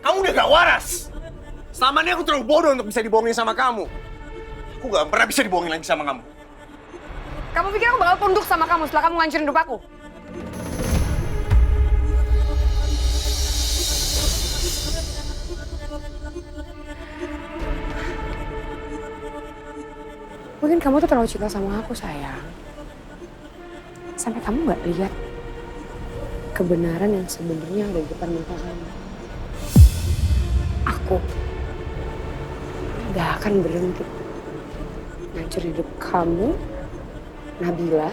Kamu udah gak waras. Selama ini aku terlalu bodoh untuk bisa dibohongin sama kamu. Aku gak pernah bisa dibohongin lagi sama kamu. Kamu pikir aku bakal tunduk sama kamu setelah kamu ngancurin hidup aku? Mungkin kamu tuh terlalu cinta sama aku, sayang. Sampai kamu gak lihat kebenaran yang sebenarnya ada di depan mata kamu. Aku gak akan berhenti ngancur hidup kamu, Nabila,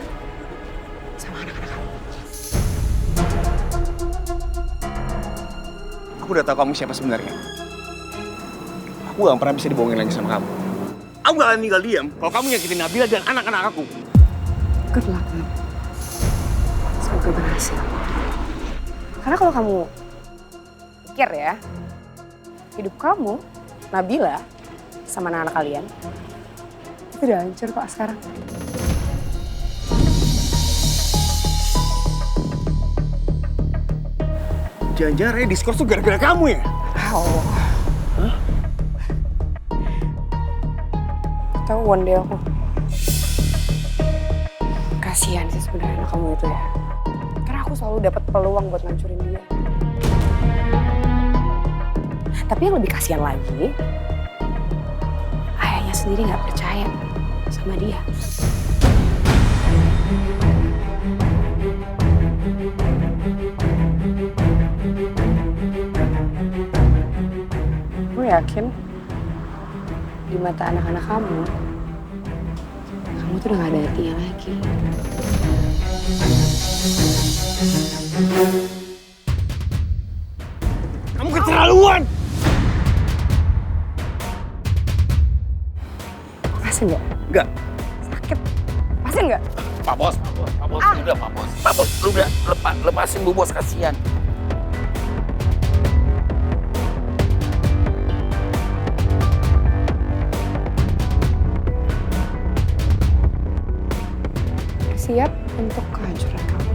sama anak-anak kamu. Aku udah tahu kamu siapa sebenarnya. Aku gak pernah bisa dibohongin lagi sama kamu. Aku gak akan tinggal diam kalau kamu nyakitin Nabila dan anak-anak aku. Good luck, Nab. Semoga berhasil. Karena kalau kamu pikir ya, hidup kamu, Nabila, sama anak-anak kalian, itu udah hancur kok sekarang. Jangan-jangan Raya diskors tuh gara-gara kamu ya? Oh. Hah? Tahu one day aku kasihan sih sebenarnya anak kamu itu ya. Karena aku selalu dapat peluang buat ngancurin dia. Tapi yang lebih kasihan lagi, ayahnya sendiri nggak percaya sama dia. Gue yakin di mata anak-anak kamu tuh udah gak ada artinya lagi. Kamu keterlaluan! Lepasin nggak? Enggak. Sakit. Lepasin nggak? Pak Bos, udah Pak Bos. Pak Bos, lu udah lepasin Bu Bos, kasihan. Siap untuk kehancuran kamu.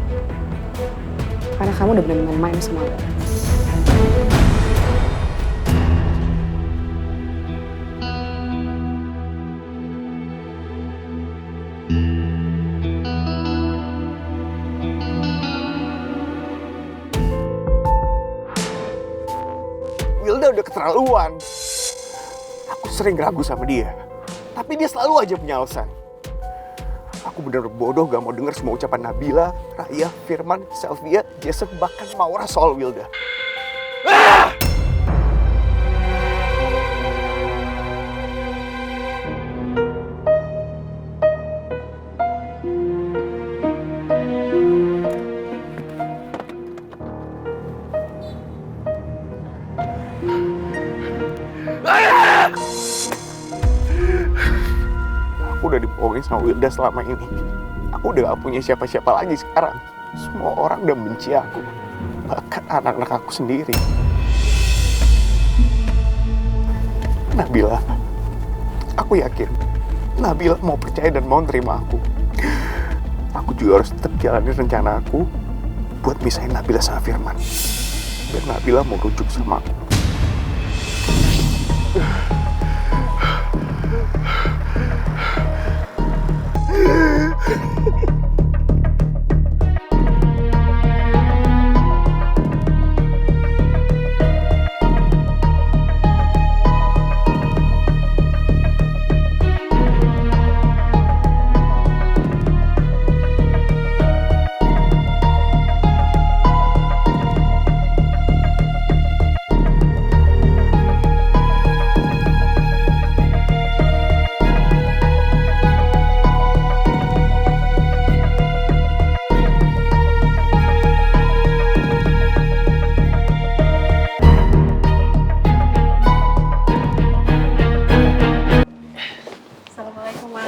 Karena kamu udah benar-benar main sama aku. Wilda udah keterlaluan. Aku sering ragu sama dia. Tapi dia selalu aja punya alasan. Aku bener bodoh gak mau denger semua ucapan Nabila, Raya, Firman, Selvia, Jason, bahkan Maura soal Wilda. Ah! Aku udah dibohongin sama Wilda selama ini. Aku udah gak punya siapa-siapa lagi sekarang. Semua orang udah benci aku. Bahkan anak-anak aku sendiri. Nabila, aku yakin Nabila mau percaya dan mau terima aku. Aku juga harus tetap jalanin rencana aku buat misahin Nabila sama Firman. Biar Nabila mau rujuk sama aku.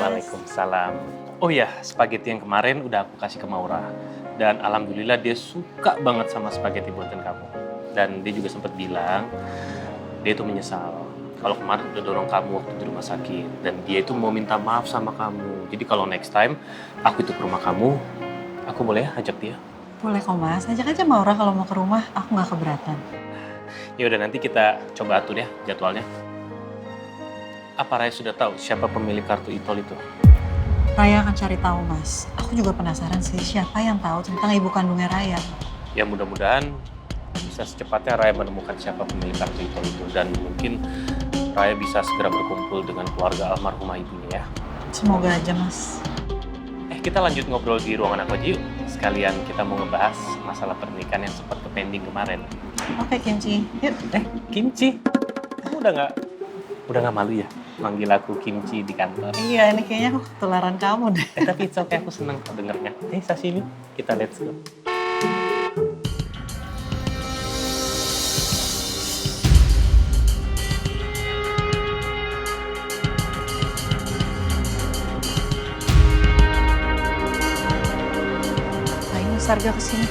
Waalaikumsalam. Oh iya, spaghetti yang kemarin udah aku kasih ke Maura. Dan alhamdulillah dia suka banget sama spaghetti buatan kamu. Dan dia juga sempat bilang, dia itu menyesal. Kalau kemarin udah dorong kamu waktu di rumah sakit. Dan dia itu mau minta maaf sama kamu. Jadi kalau next time, aku itu ke rumah kamu, aku boleh ya ajak dia? Boleh kok Mas, ajak aja Maura kalau mau ke rumah, aku nggak keberatan. Ya udah nanti kita coba atur ya jadwalnya. Apa Raya sudah tahu siapa pemilik kartu e-tol itu? Raya akan cari tahu, Mas. Aku juga penasaran sih siapa yang tahu tentang ibu kandungnya Raya. Ya mudah-mudahan bisa secepatnya Raya menemukan siapa pemilik kartu e-tol itu. Dan mungkin Raya bisa segera berkumpul dengan keluarga almarhumah ibunya ya. Semoga aja, Mas. Kita lanjut ngobrol di ruangan aku aja yuk. Sekalian kita mau ngebahas masalah pernikahan yang sempat ke-pending kemarin. Oke, Kimchi. Yuk. Kimchi? Kamu udah nggak malu ya manggil aku Kimchi di kantor? Iya, ini kayaknya aku ketularan kamu deh. Tapi it's okay, aku seneng kok dengernya. Sashimi, kita let's go. Arga kesini.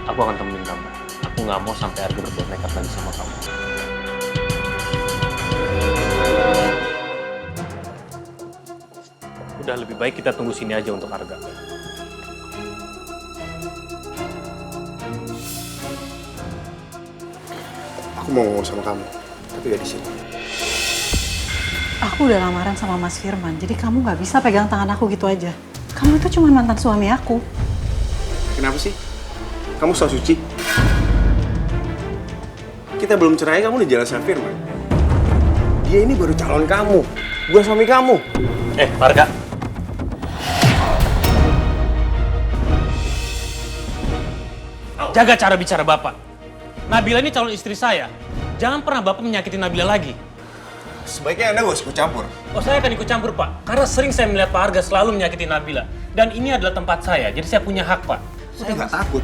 Aku akan temenin kamu. Aku nggak mau sampai Arga berbuat nekat lagi sama kamu. Udah lebih baik kita tunggu sini aja untuk Arga. Aku mau ngomong sama kamu, tapi gak di sini. Aku udah lamaran sama Mas Firman, jadi kamu nggak bisa pegang tangan aku gitu aja. Kamu itu cuma mantan suami aku. Kenapa sih? Kamu so suci? Kita belum cerai, kamu udah jalan sama Firman. Dia ini baru calon kamu, bukan suami kamu. Arga. Jaga cara bicara Bapak. Nabila ini calon istri saya. Jangan pernah Bapak menyakiti Nabila lagi. Sebaiknya Anda gak usah ikut campur. Oh, saya akan ikut campur, Pak. Karena sering saya melihat Pak Arga selalu menyakiti Nabila. Dan ini adalah tempat saya, jadi saya punya hak, Pak. Saya gak takut.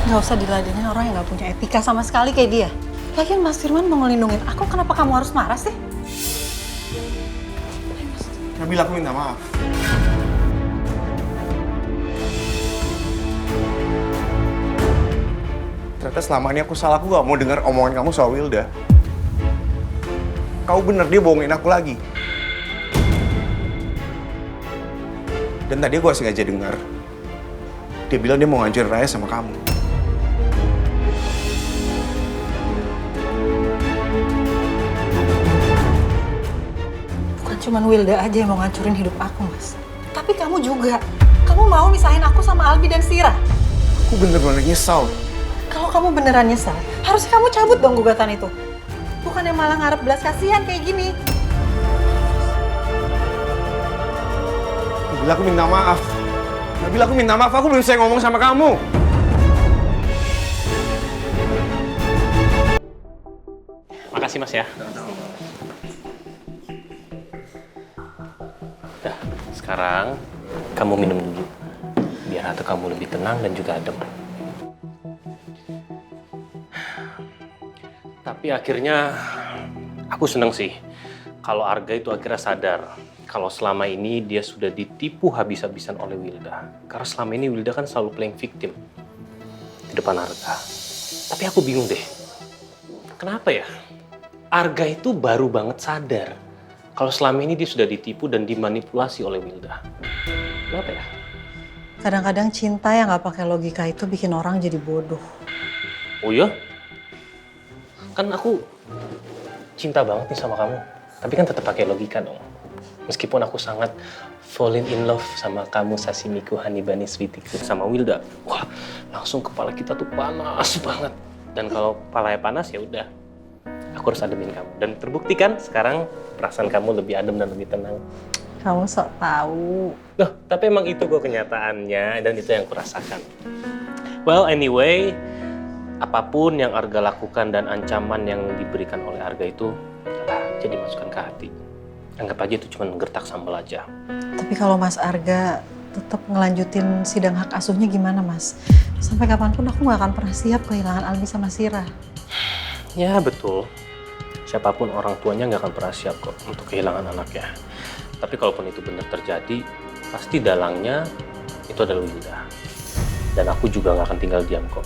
Nggak usah diladenin orang yang nggak punya etika sama sekali kayak dia. Lagian Mas Firman mau ngelindungin aku, kenapa kamu harus marah sih? Nabila, aku minta maaf. Ternyata selama ini aku salah, aku gak mau dengar omongan kamu soal Wilda. Kau bener, dia bohongin aku lagi. Dan tadi aku sengaja dengar. Dia bilang dia mau ngancurin Raya sama kamu. Bukan cuma Wilda aja yang mau ngancurin hidup aku, Mas. Tapi kamu juga. Kamu mau misahin aku sama Albi dan Sira. Aku bener-bener nyesal. Kalau kamu beneran nyesal, harusnya kamu cabut dong gugatan itu. Bukannya malah ngarep belas kasihan kayak gini. Nabila, aku minta maaf. Nabila, aku minta maaf. Aku belum bisa ngomong sama kamu. Makasih, Mas ya. Dah, sekarang kamu minum dulu. Biar hati kamu lebih tenang dan juga adem. Tapi akhirnya aku seneng sih kalau Arga itu akhirnya sadar kalau selama ini dia sudah ditipu habis-habisan oleh Wilda. Karena selama ini Wilda kan selalu playing victim di depan Arga. Tapi aku bingung deh, kenapa ya Arga itu baru banget sadar kalau selama ini dia sudah ditipu dan dimanipulasi oleh Wilda. Kenapa ya? Kadang-kadang cinta yang nggak pakai logika itu bikin orang jadi bodoh. Oh iya? Kan aku cinta banget nih sama kamu. Tapi kan tetap pakai logika dong. Meskipun aku sangat falling in love sama kamu, Sashimiku, Honey Bunny Sweetiku, sama Wilda. Wah, langsung kepala kita tuh panas banget. Dan kalau kepalanya panas ya udah, aku harus ademin kamu. Dan terbukti kan sekarang perasaan kamu lebih adem dan lebih tenang. Kamu sok tahu. Loh, tapi emang itu kok kenyataannya dan itu yang kurasakan. Well, anyway, apapun yang Arga lakukan dan ancaman yang diberikan oleh Arga itu jadi masukkan ke hati. Anggap aja itu cuma gertak sambal aja. Tapi kalau Mas Arga tetap ngelanjutin sidang hak asuhnya gimana, Mas? Sampai kapanpun aku nggak akan pernah siap kehilangan Albi sama Sira. Ya betul. Siapapun orang tuanya nggak akan pernah siap kok untuk kehilangan anaknya. Tapi kalaupun itu benar terjadi, pasti dalangnya itu adalah Wilda. Dan aku juga nggak akan tinggal diam kok.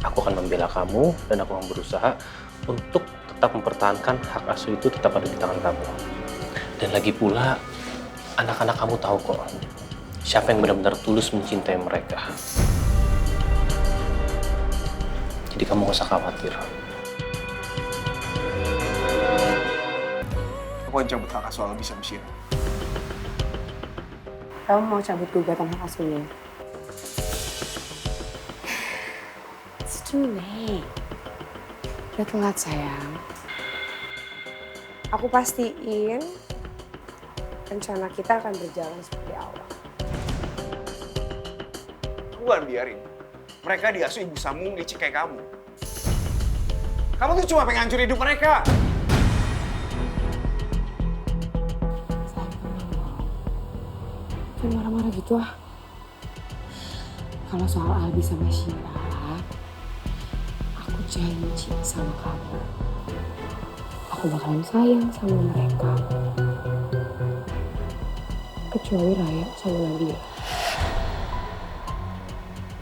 Aku akan membela kamu dan aku akan berusaha untuk tetap mempertahankan hak asuh itu tetap ada di tangan kamu. Dan lagi pula, anak-anak kamu tahu kok siapa yang benar-benar tulus mencintai mereka. Jadi kamu gak usah khawatir. aku akan cabut hak asuh Albi sama Syira. Kamu mau cabut gugatan hak asuhnya? It's too late. Udah telat sayang. Aku pastiin rencana kita akan berjalan seperti awal. Aku gak biarin. Mereka diasuh ibu sambung licik kayak kamu. Kamu tuh cuma pengen hancurin hidup mereka. Jangan marah-marah gitu ah. Kalau soal Albi sama Syira, aku janji sama kamu. Aku bakalan sayang sama mereka. Kecuali Raya sama Nabila.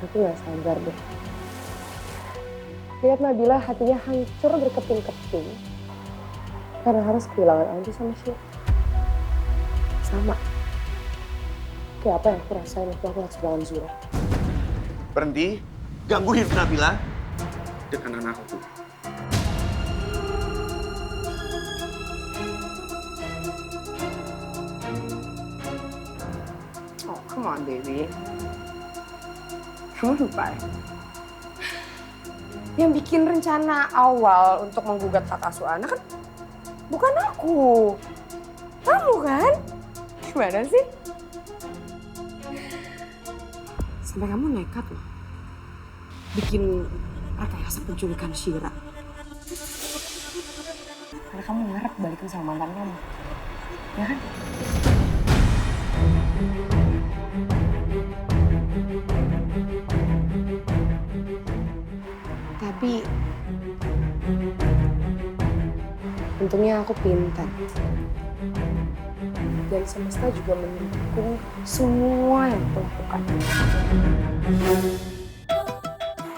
Aku gak sabar deh. Lihat Nabila hatinya hancur berkeping-keping. Karena harus kehilangan Albi sama Syira. Sama. Kayak apa yang aku rasain waktu aku harus kehilangan Zura. Berhenti, ganggu hidup Nabila dengan anakku. Oh, come on, baby. Kamu lupa ya? Yang bikin rencana awal untuk menggugat hak asuh anak kan bukan aku. Kamu kan? Gimana sih? Sampai kamu nekat loh. Bikin rekayasa penculikan Syira. Karena kamu ngarep balikin sama mantan kamu. Ya kan? Tapi untungnya aku pintar. Dan semesta juga mendukung semua yang aku lakukan.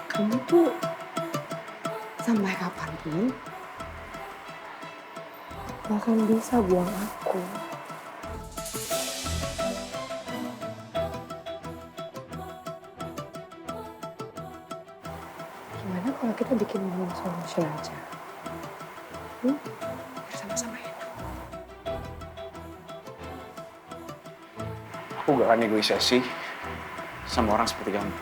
Kamu tuh sampai kapanpun gak akan bisa buang aku. Gimana kalau kita bikin momen solution aja? Biar sama-sama enak. Aku gak akan negosiasi sama orang seperti kamu.